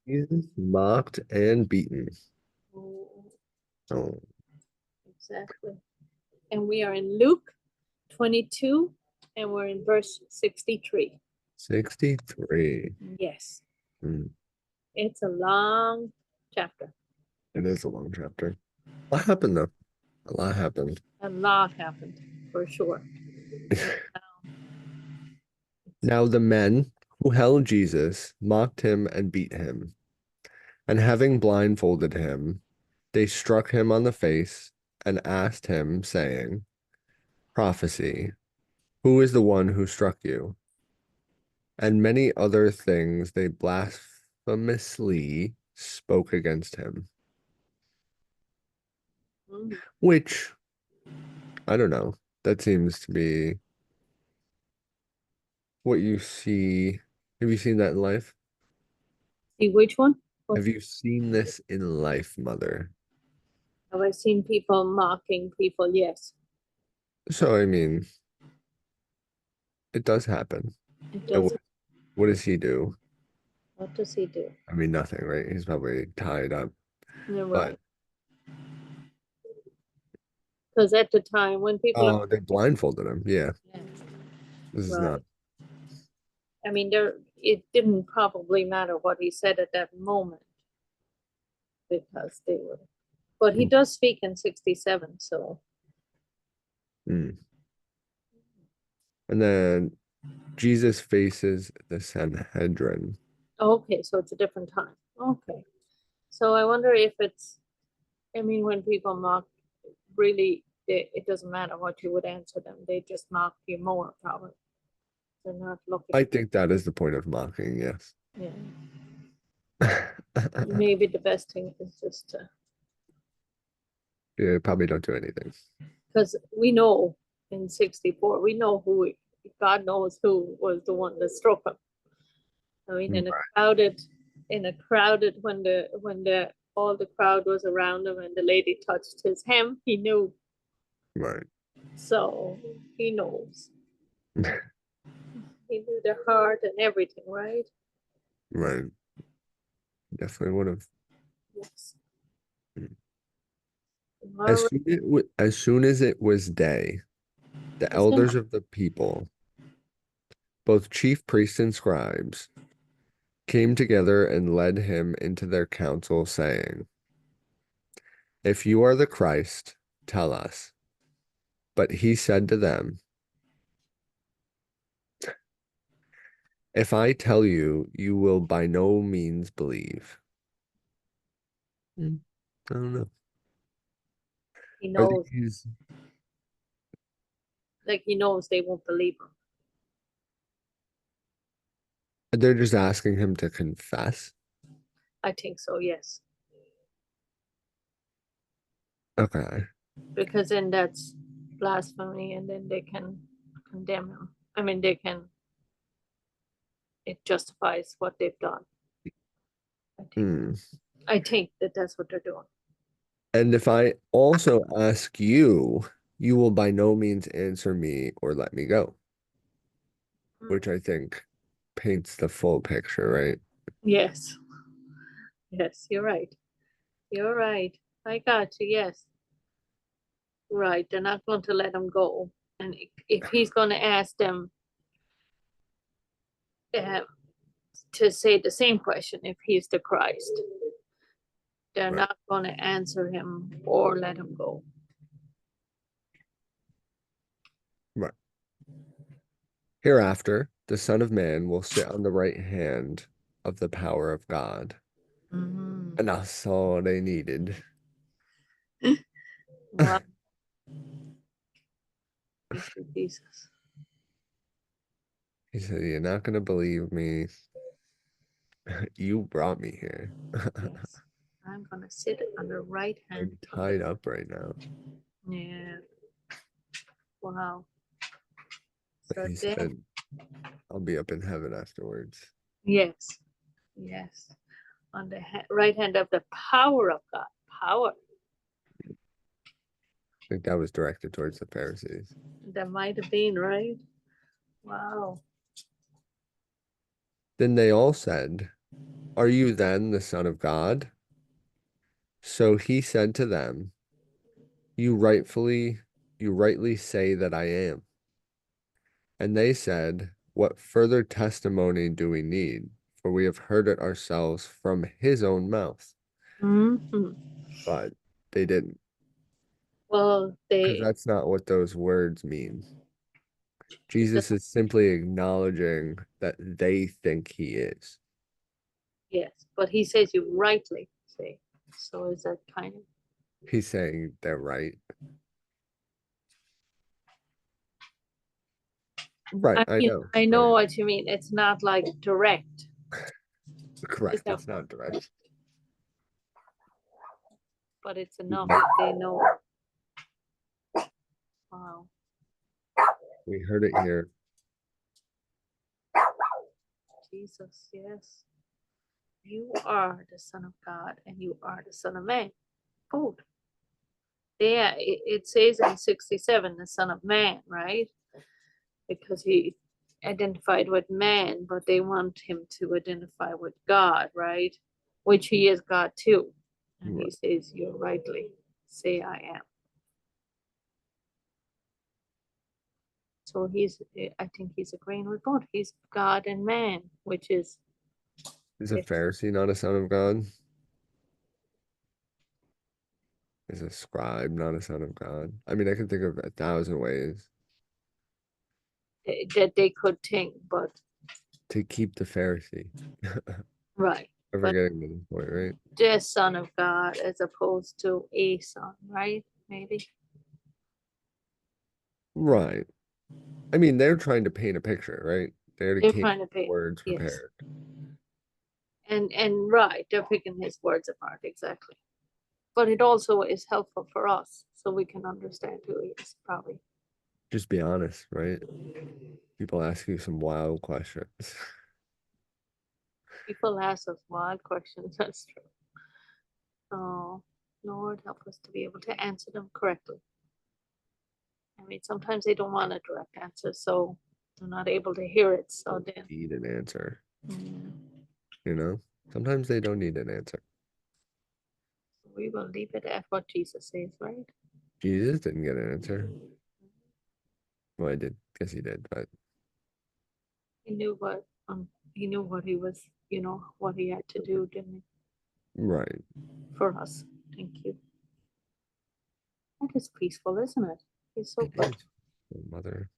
Jesus mocked and beaten. Oh, Oh, exactly. And we are in Luke 22, and we're in verse 63. 63. Yes, Hmm. it's a long chapter. It is a long chapter. What happened though? A lot happened. A lot happened for sure. Now the men who held Jesus mocked him and beat him, and having blindfolded him, they struck him on the face and asked him, saying, Prophecy, who is the one who struck you? And many other things they blasphemously spoke against him, Mm. which I don't know. That seems to be what you see. Have you seen that in life? See which one? What Have you seen this in life, mother? have I seen people mocking people? Yes, So, I mean, it does happen. it And does. what does he do? What does he do? I mean, nothing, right? He's probably tied up. You're But right. Because at the time when people are, oh, they blindfolded him. Yeah, yeah, this is not. right. I mean, there it didn't probably matter what he said at that moment because they were. But he does speak in 67, so Mm. And then Jesus faces the Sanhedrin. okay, so it's a different time. Okay. So I wonder if it's, I mean, when people mock, really, it doesn't matter what you would answer them. They just mock you more, probably. They're not looking. I think that is the point of mocking, yes. Yeah. Maybe the best thing is just to, Yeah, probably don't do anything. because we know in 64, we know who, God knows who was the one that struck him. I mean, Right, in a crowded, all the crowd was around him and the lady touched his hem, he knew. right, So he knows. He knew the heart and everything, right? right. Definitely would have. Yes. As All right. soon as soon as it was day, the Listen, elders of the people, both chief priests and scribes, came together and led him into their council, saying, If you are the Christ, tell us. But he said to them, If I tell you, you will by no means believe. Hmm, I don't know. he Are knows, these, like he knows they won't believe him. they're just asking him to confess? I think so, yes. Okay. Because then that's blasphemy and then they can condemn him. I mean, they can, it justifies what they've done. I think. Hmm. I think that that's what they're doing. And if I also ask you, you will by no means answer me or let me go, which I think paints the full picture, right? Yes, yes, you're right. You're right. I got you. Yes, right. They're not going to let him go. And if he's going to ask them uh, to say the same question, if he's the Christ, they're Right. not going to answer him or let him go. Right. Hereafter, the Son of Man will sit on the right hand of the power of God. Mm-hmm. And that's all they needed. Wow. Thank you, Jesus. He said, You're not going to believe me. You brought me here. Yes. I'm going to sit on the right hand I'm of the. tied up right now. Yeah. Wow. But So he then, said, I'll be up in heaven afterwards. yes. Yes. On the right hand of the power of God. Power. I think that was directed towards the Pharisees. That might have been, right? Wow. Then they all said, Are you then the Son of God? So he said to them, You rightly say that I am. And they said, What further testimony do we need? For we have heard it ourselves from his own mouth. Mhm. But they didn't, Well, because that's not what those words mean. Jesus is simply acknowledging that they think he is. yes, but he says you rightly say. So is that kind of? He's saying they're right. Right, I I mean, know. I know Right. what you mean. It's not like direct. Is Correct. that? It's not direct. But it's enough that they know. Wow. We heard it here. Jesus, yes. You are the Son of God and you are the Son of Man. Both. There, it says in 67, the Son of Man, right? Because he identified with man, but they want him to identify with God, right? Which he is God too. And he Right. says, You rightly say I am. So I think he's agreeing with both. He's God and man, which is, Is a it's, Pharisee not a son of God? Is a scribe not a son of God? I mean, I can think of 1,000 ways that they could think, but to keep the Pharisee. right. Ever But getting to this point, right? the Son of God as opposed to a son, right? Maybe. Right. I mean, they're trying to paint a picture, right? They already They're came trying to with pay. words Yes. prepared. And right, they're picking his words apart, exactly. But it also is helpful for us so we can understand who he is, probably. Just be honest, right? People ask you some wild questions. People ask us wild questions, that's true. Oh, Lord, help us to be able to answer them correctly. I mean, sometimes they don't want a direct answer, so they're not able to hear it. So then, Need an answer, mm, you know? Sometimes they don't need an answer. we will leave it at what Jesus says, right? Jesus didn't get an answer. Well, I did. Guess he did, but He knew he knew what he was, what he had to do, didn't right. he? For us. Thank you. That is peaceful, isn't it? He's so It good. is. Mother.